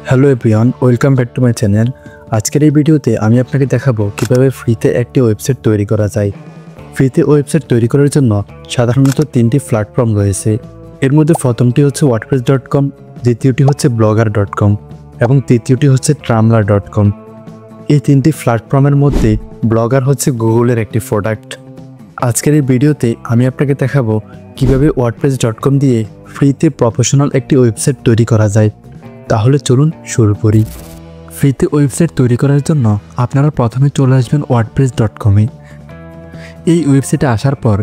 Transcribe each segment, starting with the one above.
Hello everyone, welcome back to my channel. আজকের এই ভিডিওতে আমি আপনাকে দেখাবো কিভাবে ফ্রিতে একটি ওয়েবসাইট তৈরি করা যায়। ফ্রিতে ওয়েবসাইট তৈরি করার জন্য সাধারণত তিনটি প্ল্যাটফর্ম রয়েছে। এর মধ্যে প্রথমটি হচ্ছে ওয়ার্ডপ্রেস.com, দ্বিতীয়টি হচ্ছে ব্লগার.com এবং তৃতীয়টি হচ্ছে ট্রামলার.com। এই তিনটি প্ল্যাটফর্মের মধ্যে ব্লগার হচ্ছে গুগলের একটি প্রোডাক্ট। আজকের এই ভিডিওতে আমি আপনাকে দেখাবো কিভাবে ওয়ার্ডপ্রেস.com দিয়ে ফ্রিতে প্রফেশনাল একটি ওয়েবসাইট তৈরি করা যায়। তাহলে চলুন শুরু করি। ফ্রিতে ওয়েবসাইট তৈরি করার জন্য আপনারা প্রথমে চলে আসবেন ওয়ার্ডপ্রেস.com-এ। এই ওয়েবসাইটে আসার পর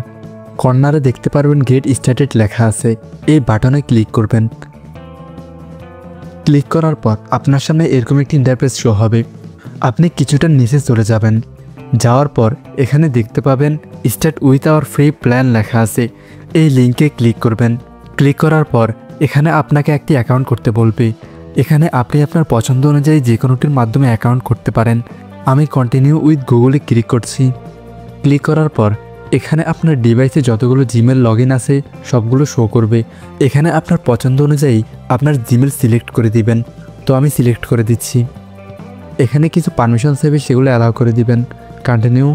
কর্নারে দেখতে পারবেন গেট স্টার্টেড লেখা আছে, এই বাটনে ক্লিক করবেন। ক্লিক করার পর আপনার সামনে এরকম একটি ইন্টারফেস শো হবে। আপনি কিছুটা নিচে চলে যাবেন, যাওয়ার পর এখানে দেখতে পাবেন start with our free plan লেখা আছে, এই লিঙ্কে ক্লিক করবেন। ক্লিক করার পর এখানে আপনাকে একটি অ্যাকাউন্ট করতে বলবে। এখানে আপনি আপনার পছন্দ অনুযায়ী যে কোনোটির মাধ্যমে অ্যাকাউন্ট করতে পারেন। আমি কন্টিনিউ উইথ গুগলে ক্লিক করছি। ক্লিক করার পর এখানে আপনার ডিভাইসে যতগুলো জিমেল লগ ইন আছে সবগুলো শো করবে। এখানে আপনার পছন্দ অনুযায়ী আপনার জিমেল সিলেক্ট করে দিবেন। তো আমি সিলেক্ট করে দিচ্ছি। এখানে কিছু পারমিশন চাইবে, সেগুলো অ্যালাউ করে দিবেন। কন্টিনিউ।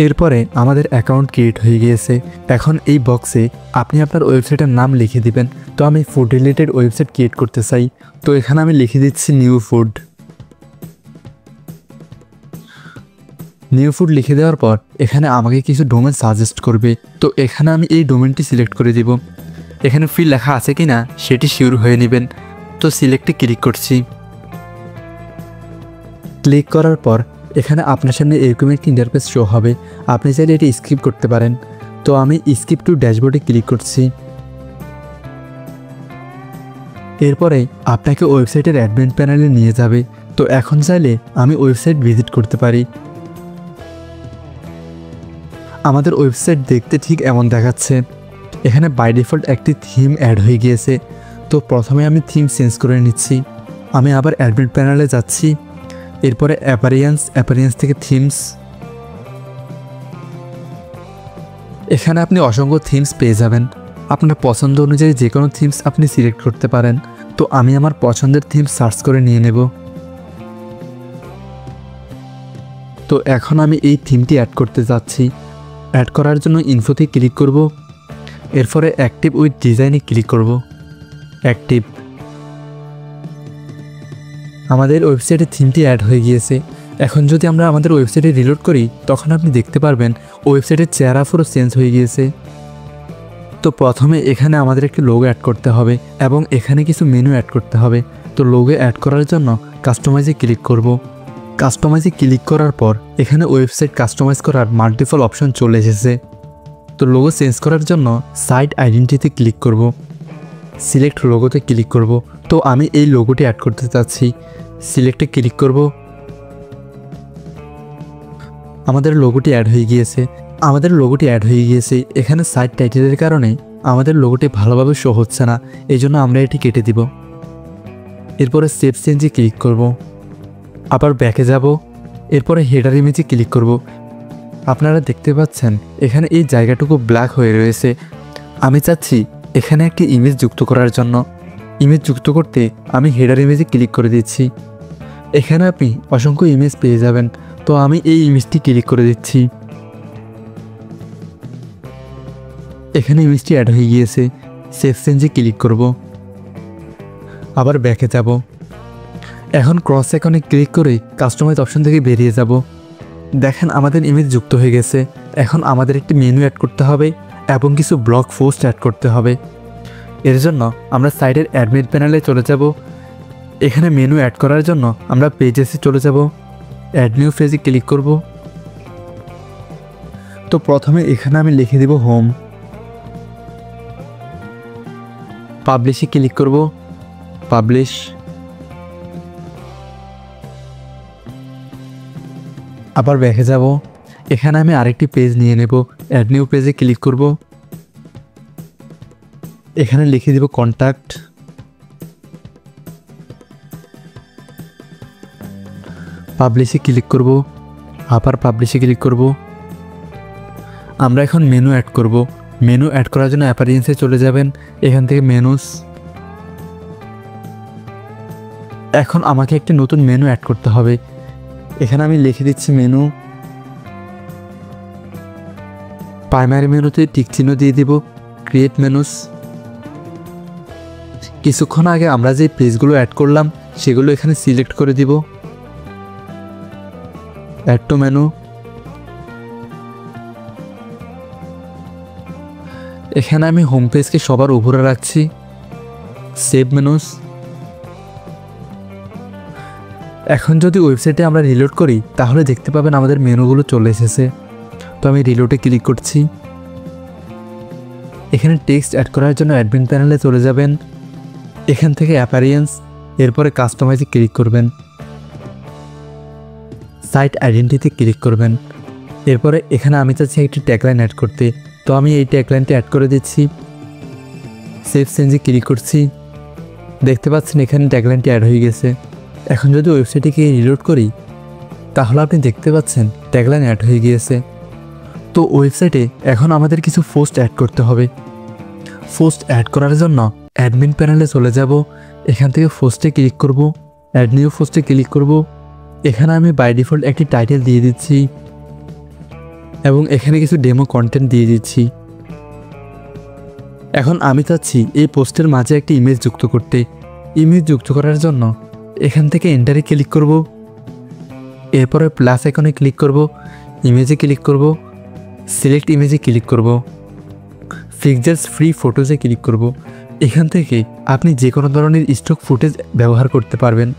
এরপরে আমাদের অ্যাকাউন্ট ক্রিয়েট হয়ে গিয়েছে। এখন এই বক্সে আপনি আপনার ওয়েবসাইটের নাম লিখে দিবেন। তো আমি ফুড রিলেটেড ওয়েবসাইট ক্রিয়েট করতে চাই, তো এখানে আমি লিখে দিচ্ছি নিউ ফুড। নিউ ফুড লিখে দেওয়ার পর এখানে আমাকে কিছু ডোমেন সাজেস্ট করবে। তো এখানে আমি এই ডোমেনটি সিলেক্ট করে দিব। এখানে ফ্রি লেখা আছে কি না সেটি শিওর হয়ে নেবেন। তো সিলেক্টে ক্লিক করছি। ক্লিক করার পর এখানে আপনার সামনে এরকম একটি ইন্টারফেস শো হবে। আপনি চাইলে এটি স্কিপ করতে পারেন। তো আমি স্কিপ টু ড্যাশবোর্ডে ক্লিক করছি। এরপরে আপনাকে ওয়েবসাইটের অ্যাডমিন প্যানেলে নিয়ে যাবে। তো এখন চাইলে আমি ওয়েবসাইট ভিজিট করতে পারি। আমাদের ওয়েবসাইট দেখতে ঠিক এমন দেখাচ্ছে। এখানে বাই ডিফল্ট একটি থিম অ্যাড হয়ে গিয়েছে। তো প্রথমে আমি থিম চেঞ্জ করে নিচ্ছি। আমি আবার অ্যাডমিন প্যানেলে যাচ্ছি। এরপরে অ্যাপারিয়েন্স থেকে থিমস। এখানে আপনি অসংখ্য থিমস পেয়ে যাবেন। আপনার পছন্দ অনুযায়ী যে কোনো থিমস আপনি সিলেক্ট করতে পারেন। তো আমি আমার পছন্দের থিম সার্চ করে নিয়ে নেব। তো এখন আমি এই থিমটি অ্যাড করতে যাচ্ছি। অ্যাড করার জন্য ইনফোতে ক্লিক করব। এরপরে অ্যাক্টিভ উইথ ডিজাইনে ক্লিক করব। অ্যাক্টিভ। আমাদের ওয়েবসাইটে থিমটি অ্যাড হয়ে গিয়েছে। এখন যদি আমরা আমাদের ওয়েবসাইটে রিলোড করি তখন আপনি দেখতে পারবেন ওয়েবসাইটের চেহারা পুরো চেঞ্জ হয়ে গিয়েছে। তো প্রথমে এখানে আমাদের একটি লোগো অ্যাড করতে হবে এবং এখানে কিছু মেনু অ্যাড করতে হবে। তো লোগো অ্যাড করার জন্য কাস্টমাইজে ক্লিক করব। কাস্টমাইজে ক্লিক করার পর এখানে ওয়েবসাইট কাস্টমাইজ করার মাল্টিপল অপশন চলে এসেছে। তো লোগো চেঞ্জ করার জন্য সাইট আইডেন্টিটিতে ক্লিক করব। সিলেক্ট লোগোতে ক্লিক করব। তো আমি এই লোগোটি অ্যাড করতে চাচ্ছি। সিলেক্টে ক্লিক করব। আমাদের লোগোটি অ্যাড হয়ে গিয়েছে। এখানে সাইট টাইটেলের কারণে আমাদের লোগোটি ভালোভাবে শো হচ্ছে না, এই জন্য আমরা এটি কেটে দিব। এরপরে সেভ চেঞ্জে ক্লিক করব। আবার ব্যাকে যাব। এরপরে হেডার ইমেজে ক্লিক করব। আপনারা দেখতে পাচ্ছেন এখানে এই জায়গাটুকু ব্ল্যাক হয়ে রয়েছে। আমি চাচ্ছি এখানে একটি ইমেজ যুক্ত করার জন্য। ইমেজ যুক্ত করতে আমি হেডার ইমেজে ক্লিক করে দিচ্ছি। এখানে আপনি অসংখ্য ইমেজ পেয়ে যাবেন। তো আমি এই ইমেজটি ক্লিক করে দিচ্ছি। এখানে ইমেজটি অ্যাড হয়ে গিয়েছে। সেভ চেঞ্জে ক্লিক করব। আবার ব্যাকে যাব। এখন ক্রস আইকনে ক্লিক করে কাস্টমাইজ অপশন থেকে বেরিয়ে যাব। দেখেন আমাদের ইমেজ যুক্ত হয়ে গেছে। এখন আমাদের একটি মেনু অ্যাড করতে হবে এবং কিছু ব্লগ পোস্ট অ্যাড করতে হবে। এর জন্য আমরা সাইটের অ্যাডমিন প্যানেলে চলে যাব। এখানে মেনু অ্যাড করার জন্য আমরা পেজেসে চলে যাব। অ্যাড নিউ পেজে ক্লিক করব। তো প্রথমে এখানে আমি লিখে দেব হোম। পাবলিশে ক্লিক করব। পাবলিশ। আবার ব্যাকে যাব। এখানে আমি আরেকটি পেজ নিয়ে নেব। অ্যাড নিউ পেজে ক্লিক করব। এখানে লিখে দেব কন্ট্যাক্ট। পাবলিশে ক্লিক করব। আবার পাবলিশে ক্লিক করব। আমরা এখন মেনু অ্যাড করব। মেনু অ্যাড করার জন্য অ্যাপারিয়েন্সে চলে যাবেন। এখান থেকে মেনুস, এখন আমাকে একটি নতুন মেনু অ্যাড করতে হবে। এখানে আমি লিখে দিচ্ছি মেনু। প্রাইমারি মেনুতে টিক চিহ্ন দিয়ে দিব, ক্রিয়েট মেনুস। কিছুক্ষণ আগে আমরা যে পেজগুলো অ্যাড করলাম সেগুলো এখানে সিলেক্ট করে দিব, অ্যাড টু মেনু। এখানে আমি হোম পেজকে সবার উপরে রাখছি, সেভ মেনুস। এখন যদি ওয়েবসাইটে আমরা রিলোড করি তাহলে দেখতে পাবেন আমাদের মেনুগুলো চলে এসেছে। তো আমি রিলোডে ক্লিক করছি। এখানে টেক্সট অ্যাড করার জন্য অ্যাডমিন প্যানেলে চলে যাবেন। এখান থেকে অ্যাপিয়ারেন্স, এরপরে কাস্টমাইজে ক্লিক করবেন, সাইট আইডেন্টিটি ক্লিক করবেন। এরপরে এখানে আমি চাচ্ছি একটি ট্যাগলাইন অ্যাড করতে, তো আমি এই ট্যাগলাইনটি অ্যাড করে দিচ্ছি। সেভ চেঞ্জে ক্লিক করছি। দেখতে পাচ্ছেন এখানে ট্যাগলাইনটি অ্যাড হয়ে গেছে। এখন যদি ওয়েবসাইটটিকে রিলোড করি তাহলে আপনি দেখতে পাচ্ছেন ট্যাগলাইন অ্যাড হয়ে গিয়েছে। তো ওয়েবসাইটে এখন আমাদের কিছু পোস্ট অ্যাড করতে হবে। পোস্ট অ্যাড করার জন্য অ্যাডমিন প্যানেলে চলে যাব। এখান থেকে পোস্টে ক্লিক করব, অ্যাড নিউ পোস্টে ক্লিক করব। এখানে আমি বাই ডিফল্ট একটি টাইটেল দিয়ে দিচ্ছি এবং এখানে কিছু ডেমো কন্টেন্ট দিয়ে দিচ্ছি। এখন আমি চাচ্ছি এই পোস্টের মাঝে একটি ইমেজ যুক্ত করতে। ইমেজ যুক্ত করার জন্য এখান থেকে এন্টারে ক্লিক করব, এরপরে প্লাস আইকনে ক্লিক করব, ইমেজে ক্লিক করব, সিলেক্ট ইমেজে ক্লিক করব, পিকচার্স ফ্রি ফটোজে ক্লিক করব। এখান থেকে আপনি যে কোনো ধরনের স্টক ফুটেজ ব্যবহার করতে পারবেন।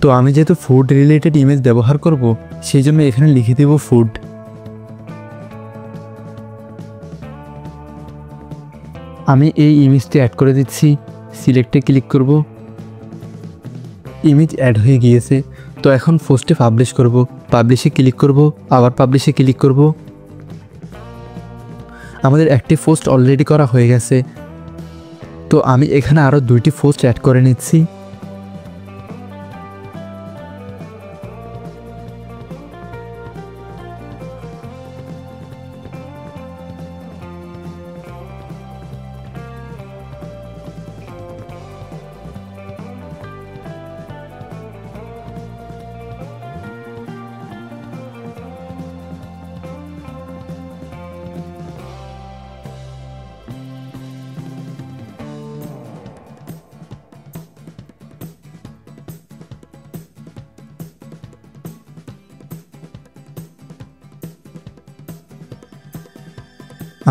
তো আমি যেহেতু ফুড রিলেটেড ইমেজ ব্যবহার করব সেই জন্য এখানে লিখে দেব ফুড। আমি এই ইমেজটি অ্যাড করে দিচ্ছি, সিলেক্টে ক্লিক করব। ইমেজ অ্যাড হয়ে গিয়েছে। তো এখন পোস্টে পাবলিশ করব, পাবলিশে ক্লিক করব, আবার পাবলিশে ক্লিক করব। আমাদের একটি পোস্ট অলরেডি করা হয়ে গেছে। তো আমি এখানে আরও 2টি পোস্ট অ্যাড করে নিচ্ছি।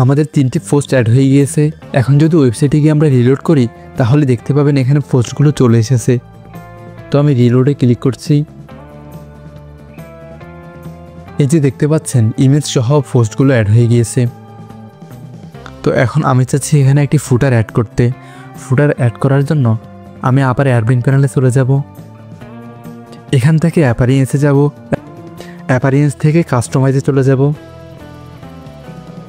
আমাদের 3টি পোস্ট অ্যাড হয়ে গিয়েছে। এখন যদি ওয়েবসাইটে গিয়ে আমরা রিলোড করি তাহলে দেখতে পাবেন এখানে পোস্টগুলো চলে এসেছে। তো আমি রিলোডে ক্লিক করছি। এই যে দেখতে পাচ্ছেন ইমেজ সহ পোস্টগুলো অ্যাড হয়ে গিয়েছে। তো এখন আমি চাচ্ছি এখানে একটি ফুটার অ্যাড করতে। ফুটার অ্যাড করার জন্য আমি আবার অ্যাডমিন প্যানেলে চলে যাব। এখান থেকে অ্যাপিয়ারেন্সে যাব, অ্যাপিয়ারেন্স থেকে কাস্টমাইজে চলে যাব।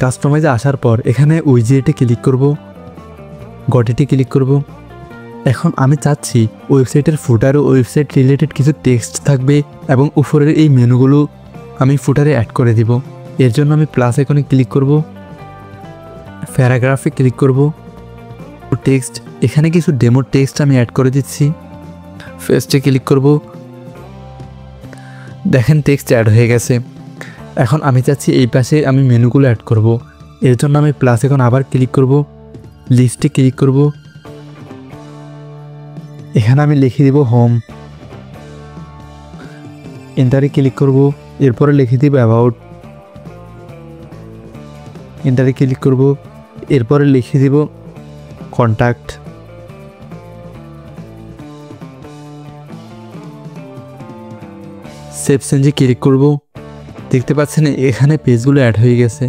কাস্টমাইজে আসার পর এখানে উইজেটে ক্লিক করব, গটেটে ক্লিক করব। এখন আমি চাচ্ছি ওয়েবসাইটের ফুটার ও ওয়েবসাইট রিলেটেড কিছু টেক্সট থাকবে এবং উপরের এই মেনুগুলো আমি ফুটারে অ্যাড করে দিব। এর জন্য আমি প্লাস আইকনে ক্লিক করব, প্যারাগ্রাফে ক্লিক করব, টেক্সট। এখানে কিছু ডেমো টেক্সট আমি অ্যাড করে দিচ্ছি। ফার্স্টে ক্লিক করব, দেখেন টেক্সট অ্যাড হয়ে গেছে। এখন আমি চাচ্ছি এই পাশে আমি মেনুগুলো অ্যাড করব। এর জন্য আমি প্লাস এখন আবার ক্লিক করব, লিস্টে ক্লিক করব। এখানে আমি লিখে দিব হোম, এন্টারে ক্লিক করব। এরপরে লিখে দিব অ্যাবাউট, এন্টারে ক্লিক করব। এরপরে লিখে দিব কন্ট্যাক্ট। সেভ চেঞ্জে ক্লিক করব। দেখতে পাচ্ছেন এখানে পেজগুলো অ্যাড হয়ে গেছে।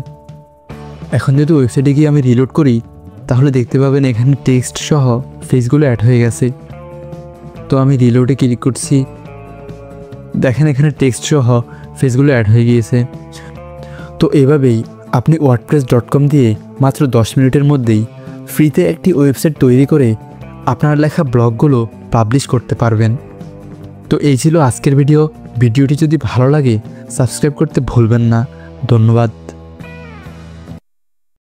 এখন যদি ওয়েবসাইটে গিয়ে আমি রিলোড করি তাহলে দেখতে পাবেন এখানে টেক্সট সহ পেজগুলো অ্যাড হয়ে গেছে। তো আমি রিলোডে ক্লিক করছি, দেখেন এখানে টেক্সট সহ পেজগুলো অ্যাড হয়ে গিয়েছে। তো এভাবেই আপনি wordpress.com দিয়ে মাত্র 10 মিনিটের মধ্যেই ফ্রিতে একটি ওয়েবসাইট তৈরি করে আপনার লেখা ব্লগগুলো পাবলিশ করতে পারবেন। তো এই ছিল আজকের ভিডিও। ভিডিওটি যদি ভালো লাগে সাবস্ক্রাইব করতে ভুলবেন না। ধন্যবাদ।